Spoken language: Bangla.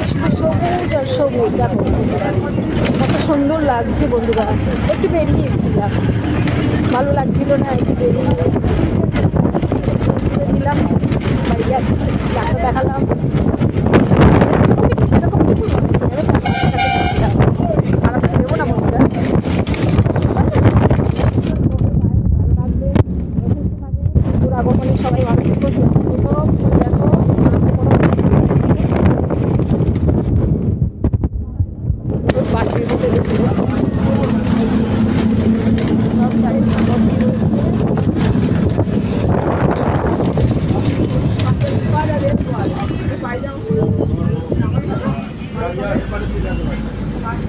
শুধু সবুজ আর সবুজ। দেখো কত সুন্দর লাগছে বন্ধুরা। একটু বেরিয়েছিলাম, ভালো লাগছিল না, একটু বেরিয়ে নিলাম, বাড়ি যাচ্ছি। ডাক্তার দেখালাম, সেরকম কিছু নয়, আমি খারাপ দেবো না বন্ধুরা। আগমনে সবাই ভালো থেকো, সুস্থ থেকো, ভালো রাখো, বাসের মধ্যে দেখো সব গাড়ির খবর রয়েছে।